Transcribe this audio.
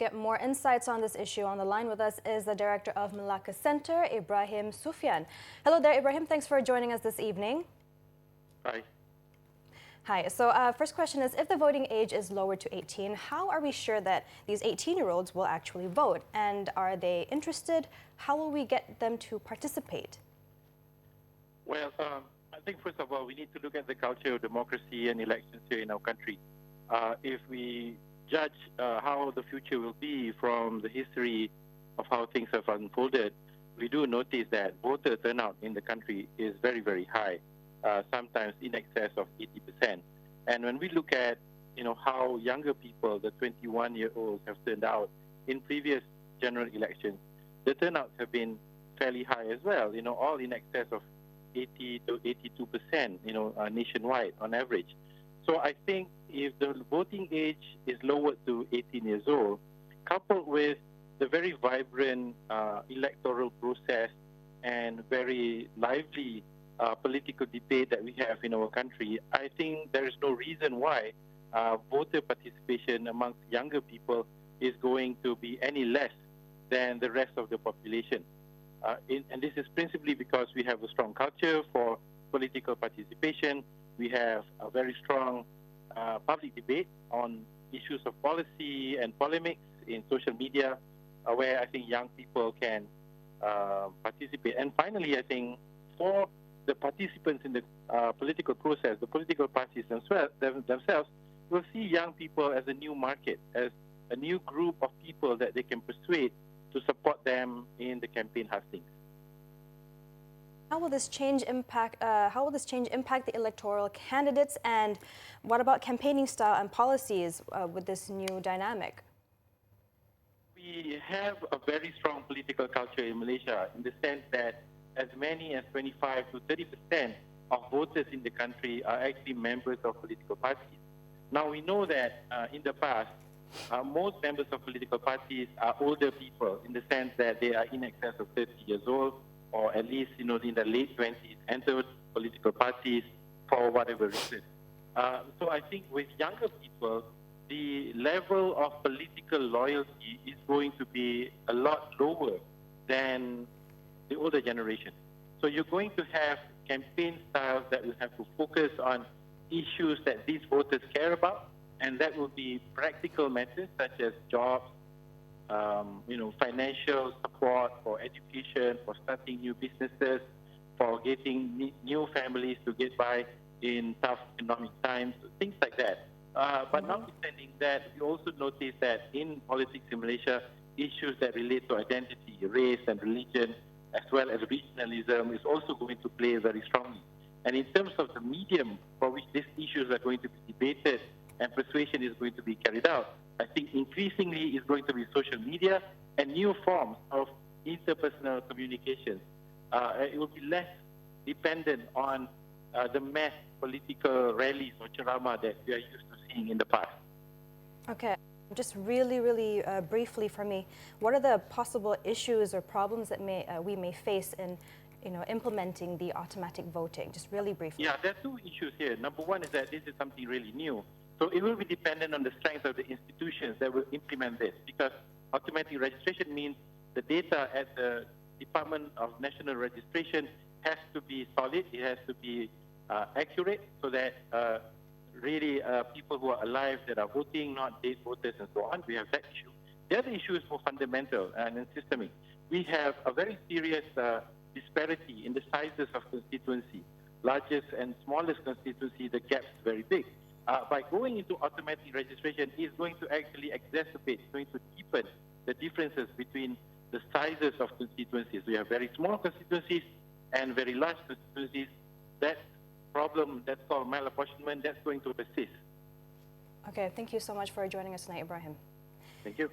Get more insights on this issue. On the line with us is the director of Melaka Centre Ibrahim Suffian. Hello there, Ibrahim. Thanks for joining us this evening. Hi. Hi. So first question is, if the voting age is lowered to 18, how are we sure that these 18-year-olds will actually vote? And are they interested? How will we get them to participate? Well, I think first of all, we need to look at the culture of democracy and elections here in our country. If we judge how the future will be from the history of how things have unfolded, we do notice that voter turnout in the country is very, very high, sometimes in excess of 80%. And when we look at, how younger people, the 21-year-olds, have turned out in previous general elections, the turnouts have been fairly high as well, all in excess of 80 to 82%, nationwide on average. So I think if the voting age is lowered to 18 years old, coupled with the very vibrant electoral process and very lively political debate that we have in our country, I think there is no reason why voter participation amongst younger people is going to be any less than the rest of the population. And this is principally because we have a strong culture for political participation. We have a very strong public debate on issues of policy and polemics in social media, where I think young people can participate. And finally, I think for the participants in the political process, the political parties themselves will see young people as a new market, as a new group of people that they can persuade to support them in the campaign hustings. How will this change impact the electoral candidates, and what about campaigning style and policies with this new dynamic? We have a very strong political culture in Malaysia, in the sense that as many as 25 to 30% of voters in the country are actually members of political parties. Now, we know that in the past, most members of political parties are older people, in the sense that they are in excess of 30 years old, or at least, in the late 20s, entered political parties for whatever reason. So I think with younger people, the level of political loyalty is going to be a lot lower than the older generation. So you're going to have campaign styles that will have to focus on issues that these voters care about, and that will be practical matters such as jobs, financial support for education, for starting new businesses, for getting new families to get by in tough economic times, things like that. But notwithstanding that, we also notice that in politics in Malaysia, issues that relate to identity, race and religion, as well as regionalism, is also going to play very strongly. And in terms of the medium for which these issues are going to be debated and persuasion is going to be carried out, I think increasingly is going to be social media and new forms of interpersonal communications. It will be less dependent on the mass political rallies or ceramah that we are used to seeing in the past. Okay, just really briefly for me, what are the possible issues or problems that we may face in implementing the automatic voting? Just really briefly. Yeah, there are two issues here. Number one is that this is something really new. So it will be dependent on the strength of the institutions that will implement this, because automatic registration means the data at the Department of National Registration has to be solid, it has to be accurate, so that really people who are alive that are voting, not dead voters and so on. We have that issue. The other issue is more fundamental and systemic. We have a very serious disparity in the sizes of constituency. Largest and smallest constituency, the gap is very big. By going into automatic registration is going to actually exacerbate, going to deepen the differences between the sizes of constituencies. We have very small constituencies and very large constituencies. That problem, that's called malapportionment, that's going to persist. Okay, thank you so much for joining us tonight, Ibrahim. Thank you.